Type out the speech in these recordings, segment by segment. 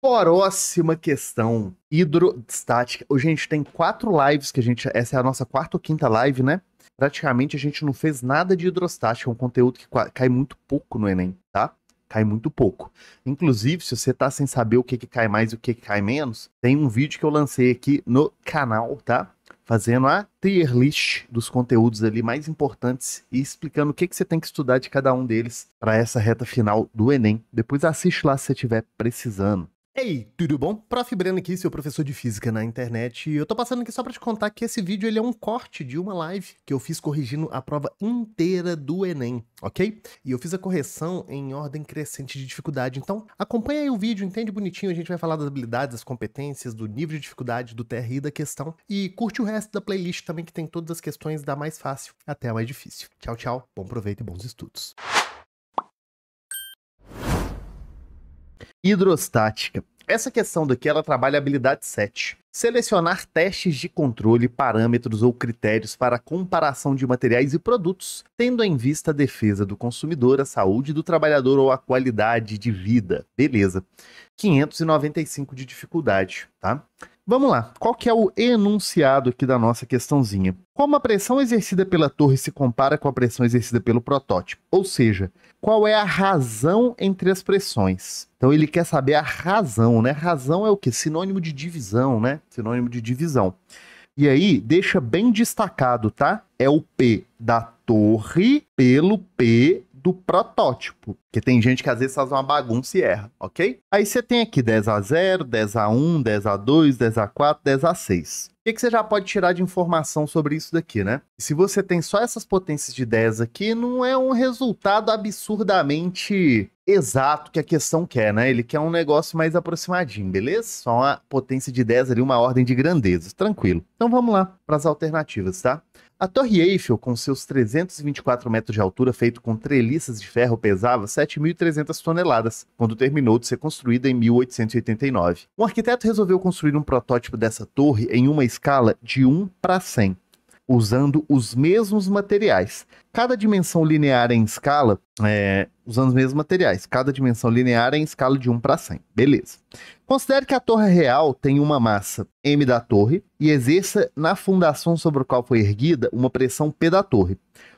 Próxima questão, hidrostática. Hoje a gente tem 4 lives que essa é a nossa quarta ou quinta live, né? Praticamente a gente não fez nada de hidrostática, é um conteúdo que cai muito pouco no Enem, tá? Cai muito pouco. Inclusive, se você tá sem saber o que cai mais e o que cai menos, tem um vídeo que eu lancei aqui no canal, tá? Fazendo a tier list dos conteúdos ali mais importantes e explicando o que você tem que estudar de cada um deles para essa reta final do Enem. Depois assiste lá se você estiver precisando. Ei, tudo bom? Prof. Breno aqui, seu professor de física na internet, e eu tô passando aqui só pra te contar que esse vídeo ele é um corte de uma live que eu fiz corrigindo a prova inteira do Enem, ok? E eu fiz a correção em ordem crescente de dificuldade, então acompanha aí o vídeo, entende bonitinho, a gente vai falar das habilidades, das competências, do nível de dificuldade, do TRI e da questão, e curte o resto da playlist também que tem todas as questões da mais fácil até a mais difícil. Tchau, tchau, bom proveito e bons estudos. Hidrostática. Essa questão daqui, ela trabalha a habilidade 7. Selecionar testes de controle, parâmetros ou critérios para a comparação de materiais e produtos, tendo em vista a defesa do consumidor, a saúde do trabalhador ou a qualidade de vida. Beleza. 595 de dificuldade, tá? Vamos lá, qual que é o enunciado aqui da nossa questãozinha? Como a pressão exercida pela torre se compara com a pressão exercida pelo protótipo? Ou seja, qual é a razão entre as pressões? Então ele quer saber a razão, né? Razão é o quê? Sinônimo de divisão, né? Sinônimo de divisão. E aí, deixa bem destacado, tá? É o P da torre pelo P do protótipo, porque tem gente que às vezes faz uma bagunça e erra, ok? Aí você tem aqui 10 a 0, 10 a 1, 10 a 2, 10 a 4, 10 a 6. O que você já pode tirar de informação sobre isso daqui, né? Se você tem só essas potências de 10 aqui, não é um resultado absurdamente exato que a questão quer, né? Ele quer um negócio mais aproximadinho, beleza? Só uma potência de 10 ali, uma ordem de grandezas, tranquilo. Então vamos lá para as alternativas, tá? A Torre Eiffel, com seus 324 metros de altura, feito com treliças de ferro, pesava 7.300 toneladas, quando terminou de ser construída em 1889. Um arquiteto resolveu construir um protótipo dessa torre em uma escala de 1:100, usando os mesmos materiais. Cada dimensão linear em escala, usando os mesmos materiais. Cada dimensão linear em escala de 1:100. Beleza. Considere que a torre real tem uma massa M da torre e exerça na fundação sobre a qual foi erguida uma pressão P da torre.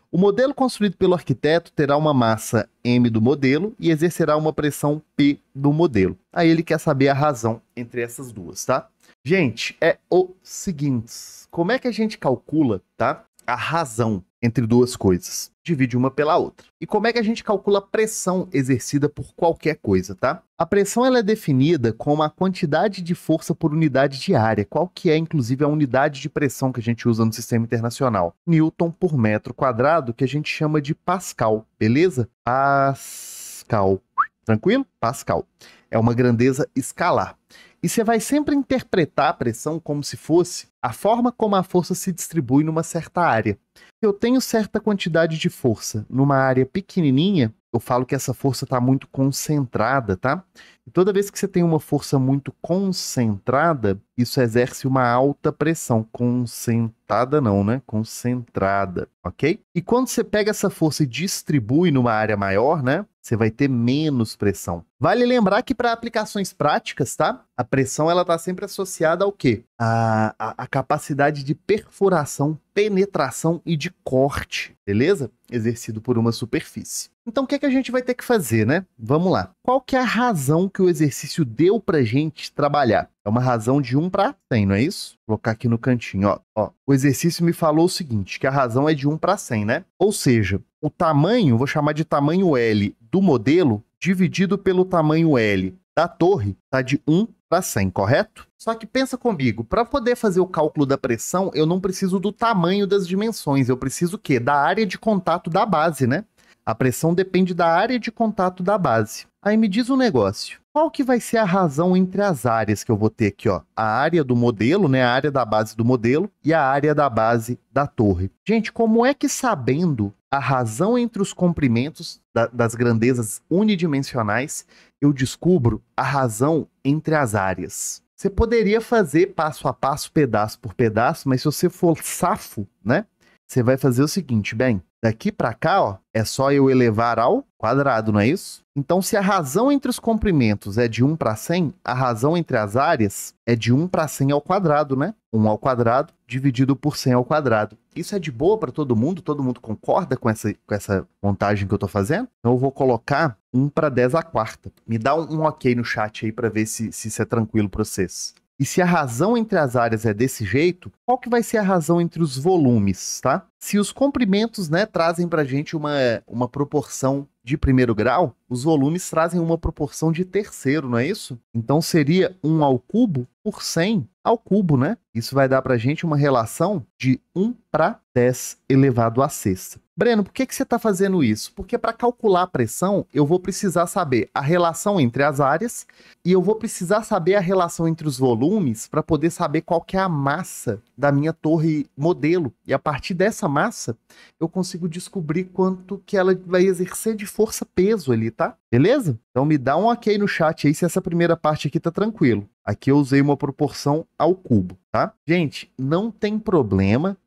O modelo construído pelo arquiteto terá uma massa M do modelo e exercerá uma pressão P do modelo. Aí ele quer saber a razão entre essas duas, tá? Gente, é o seguinte, como é que a gente calcula, tá, a razão entre duas coisas? Divide uma pela outra. E como é que a gente calcula a pressão exercida por qualquer coisa, tá? A pressão ela é definida como a quantidade de força por unidade de área. Qual que é, inclusive, a unidade de pressão que a gente usa no sistema internacional? Newton por metro quadrado, que a gente chama de Pascal, beleza? Pascal. Tranquilo? Pascal. É uma grandeza escalar. E você vai sempre interpretar a pressão como se fosse a forma como a força se distribui numa certa área. Se eu tenho certa quantidade de força numa área pequenininha, eu falo que essa força está muito concentrada, tá? E toda vez que você tem uma força muito concentrada, isso exerce uma alta pressão. Concentrada não, né? Concentrada, ok? E quando você pega essa força e distribui numa área maior, né? Você vai ter menos pressão. Vale lembrar que para aplicações práticas, tá? A pressão ela está sempre associada ao quê? A capacidade de perfuração, penetração e de corte, beleza? Exercido por uma superfície. Então o que é que a gente vai ter que fazer, né? Vamos lá. Qual que é a razão que o exercício deu pra gente trabalhar? É uma razão de 1:100, não é isso? Vou colocar aqui no cantinho, ó. O exercício me falou o seguinte, que a razão é de 1:100, né? Ou seja, o tamanho, vou chamar de tamanho L do modelo, dividido pelo tamanho L da torre, tá de 1:100, correto? Só que pensa comigo, para poder fazer o cálculo da pressão, eu não preciso do tamanho das dimensões, eu preciso o quê? Da área de contato da base, né? A pressão depende da área de contato da base. Aí me diz um negócio, qual que vai ser a razão entre as áreas que eu vou ter aqui, ó? A área do modelo, né? A área da base do modelo e a área da base da torre. Gente, como é que sabendo a razão entre os comprimentos das grandezas unidimensionais, eu descubro a razão entre as áreas? Você poderia fazer passo a passo, pedaço por pedaço, mas se você for safo, né? Você vai fazer o seguinte, bem, Daqui para cá, ó, é só eu elevar ao quadrado, não é isso? Então, se a razão entre os comprimentos é de 1 para 100, a razão entre as áreas é de 1 para 100 ao quadrado, né? 1 ao quadrado dividido por 100 ao quadrado. Isso é de boa para todo mundo? Todo mundo concorda com essa montagem que eu estou fazendo? Então, eu vou colocar 1 para 10 à quarta. Me dá um ok no chat aí para ver se isso é tranquilo para vocês. E se a razão entre as áreas é desse jeito, qual que vai ser a razão entre os volumes, tá? Se os comprimentos, né, trazem para a gente uma proporção de primeiro grau, os volumes trazem uma proporção de terceiro, não é isso? Então seria 1 ao cubo por 100 ao cubo, né? Isso vai dar para a gente uma relação de 1 para 10 elevado à sexta. Breno, por que você está fazendo isso? Porque para calcular a pressão, eu vou precisar saber a relação entre as áreas e eu vou precisar saber a relação entre os volumes para poder saber qual que é a massa da minha torre modelo. E a partir dessa massa, eu consigo descobrir quanto que ela vai exercer de força-peso ali, tá? Beleza? Então me dá um ok no chat aí se essa primeira parte aqui tá tranquilo. Aqui eu usei uma proporção ao cubo, tá? Gente, não tem problema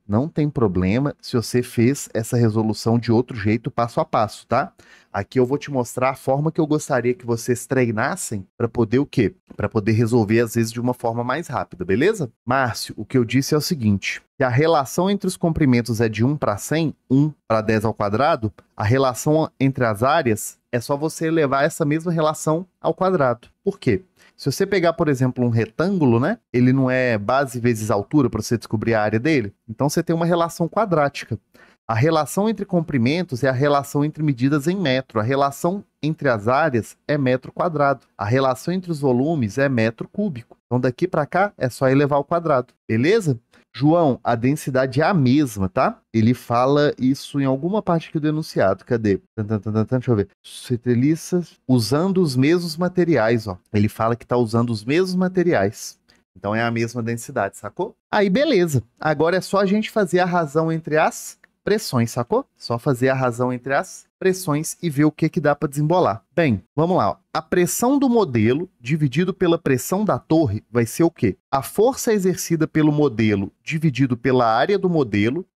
se você fez essa resolução de outro jeito, passo a passo, tá? Aqui eu vou te mostrar a forma que eu gostaria que vocês treinassem para poder o quê? Para poder resolver às vezes de uma forma mais rápida, beleza? Márcio, o que eu disse é o seguinte, se a relação entre os comprimentos é de 1 para 100, 1 para 10 ao quadrado, a relação entre as áreas é só você elevar essa mesma relação ao quadrado. Por quê? Se você pegar, por exemplo, um retângulo, né? Ele não é base vezes altura para você descobrir a área dele. Então você tem uma relação quadrática. A relação entre comprimentos é a relação entre medidas em metro. A relação entre as áreas é metro quadrado. A relação entre os volumes é metro cúbico. Então daqui para cá é só elevar ao quadrado. Beleza? João, a densidade é a mesma, tá? Ele fala isso em alguma parte aqui do enunciado. Cadê? Deixa eu ver. Treliças usando os mesmos materiais, ó. Ele fala que tá usando os mesmos materiais. Então é a mesma densidade, sacou? Aí beleza. Agora é só a gente fazer a razão entre as pressões, sacou? Só fazer a razão entre as pressões e ver o que dá para desembolar. Bem, vamos lá. Ó. A pressão do modelo dividido pela pressão da torre vai ser o quê? A força exercida pelo modelo dividido pela área do modelo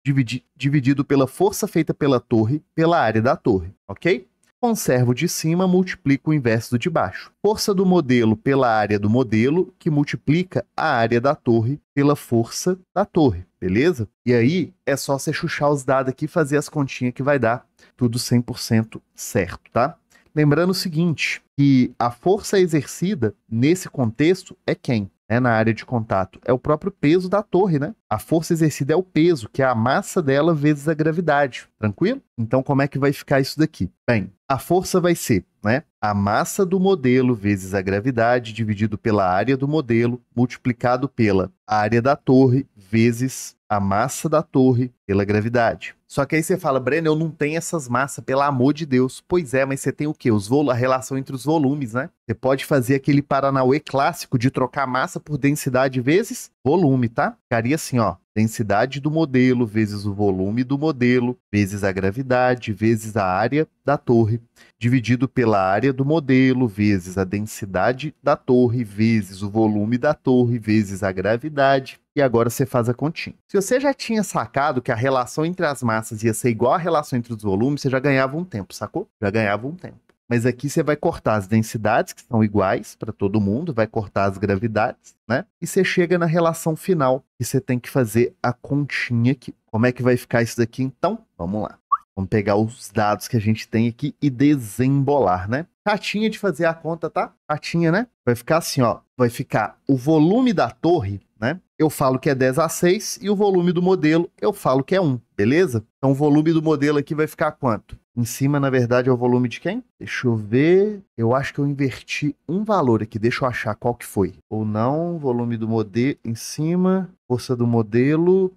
dividido pela força feita pela torre pela área da torre, ok? Conservo de cima, multiplico o inverso do de baixo. Força do modelo pela área do modelo, que multiplica a área da torre pela força da torre, beleza? E aí, é só você chuchar os dados aqui e fazer as continhas que vai dar tudo 100% certo, tá? Lembrando o seguinte, que a força exercida nesse contexto é quem? Na área de contato. É o próprio peso da torre, né? A força exercida é o peso, que é a massa dela vezes a gravidade. Tranquilo? Então, como é que vai ficar isso daqui? Bem, a força vai ser, né? A massa do modelo vezes a gravidade dividido pela área do modelo multiplicado pela área da torre vezes a massa da torre pela gravidade. Só que aí você fala, Breno, eu não tenho essas massas, pelo amor de Deus. Pois é, mas você tem o quê? A relação entre os volumes, né? Você pode fazer aquele Paranauê clássico de trocar massa por densidade vezes volume, tá? Ficaria assim, ó. Densidade do modelo vezes o volume do modelo vezes a gravidade vezes a área da torre dividido pela área do modelo vezes a densidade da torre vezes o volume da torre vezes a gravidade. E agora você faz a continha. Se você já tinha sacado que a relação entre as massas ia ser igual à relação entre os volumes, você já ganhava um tempo, sacou? Já ganhava um tempo. Mas aqui você vai cortar as densidades, que são iguais para todo mundo, vai cortar as gravidades, né? E você chega na relação final, e você tem que fazer a continha aqui. Como é que vai ficar isso daqui, então? Vamos lá. Vamos pegar os dados que a gente tem aqui e desembolar, né? Catinha de fazer a conta, tá? Catinha, né? Vai ficar assim, ó. Vai ficar o volume da torre, né? Eu falo que é 10 a 6 e o volume do modelo eu falo que é 1, beleza? Então o volume do modelo aqui vai ficar quanto? Em cima, na verdade, é o volume de quem? Deixa eu ver. Eu acho que eu inverti um valor aqui. Deixa eu achar qual que foi. Ou não, volume do modelo em cima, força do modelo,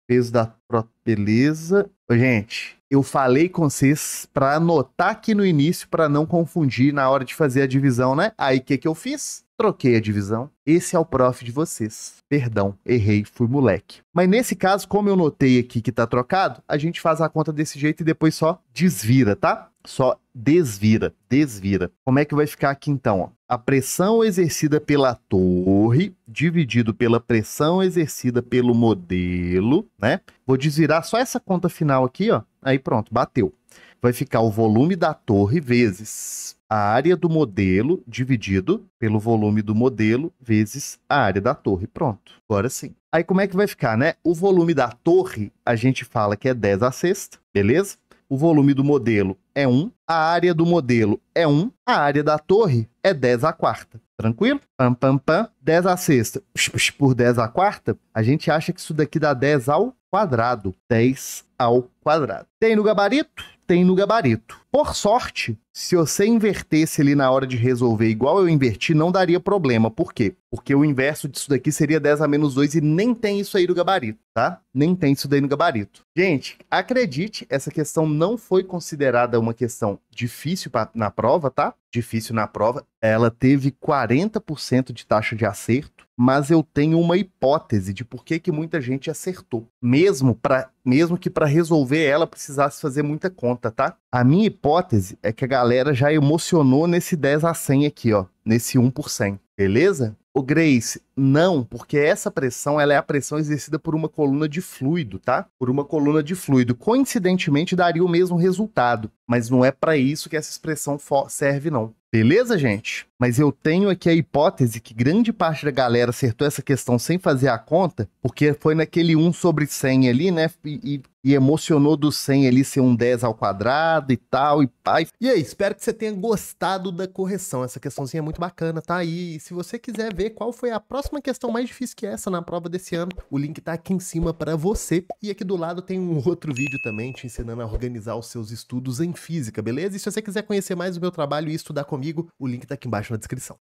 peso da prótese, beleza. Ô, gente, eu falei com vocês para anotar aqui no início para não confundir na hora de fazer a divisão, né? Aí o que eu fiz? Troquei a divisão. Esse é o prof de vocês. Perdão, errei, fui moleque. Mas nesse caso, como eu notei aqui que tá trocado, a gente faz a conta desse jeito e depois só desvira, tá? Só desvira. Como é que vai ficar aqui então? Ó? A pressão exercida pela torre torre dividido pela pressão exercida pelo modelo, né? Vou desvirar só essa conta final aqui, ó. Aí pronto, bateu. Vai ficar o volume da torre vezes a área do modelo dividido pelo volume do modelo vezes a área da torre. Pronto, agora sim. Aí como é que vai ficar, né? O volume da torre, a gente fala que é 10 a sexta, beleza? O volume do modelo é 1, a área do modelo é 1, a área da torre é 10 a quarta. Tranquilo? Pam, pam, pam. 10 a sexta por 10 a quarta, a gente acha que isso daqui dá 10 ao quadrado. 10 ao quadrado. Tem no gabarito? Tem no gabarito. Por sorte, se você invertesse ali na hora de resolver igual eu inverti, não daria problema. Por quê? Porque o inverso disso daqui seria 10 a menos 2 e nem tem isso aí no gabarito, tá? Nem tem isso daí no gabarito. Gente, acredite, essa questão não foi considerada uma questão difícil na prova, tá? Difícil na prova. Ela teve 40% de taxa de acerto, mas eu tenho uma hipótese de por que muita gente acertou. Mesmo que para resolver ela precisasse fazer muita conta, tá? A minha hipótese é que a galera já emocionou nesse 10 a 100 aqui, ó. Nesse 1%. Beleza? Ô Grace, não, porque essa pressão ela é a pressão exercida por uma coluna de fluido, tá? Por uma coluna de fluido. Coincidentemente, daria o mesmo resultado, mas não é para isso que essa expressão serve, não. Beleza, gente? Mas eu tenho aqui a hipótese que grande parte da galera acertou essa questão sem fazer a conta, porque foi naquele 1 sobre 100 ali, né? E emocionou do 100 ali ser um 10 ao quadrado e tal, e pai. E aí, espero que você tenha gostado da correção. Essa questãozinha é muito bacana, tá? E se você quiser ver qual foi a próxima questão mais difícil que essa na prova desse ano, o link tá aqui em cima para você. E aqui do lado tem um outro vídeo também te ensinando a organizar os seus estudos em física, beleza? E se você quiser conhecer mais o meu trabalho e estudar comigo, o link tá aqui embaixo na descrição.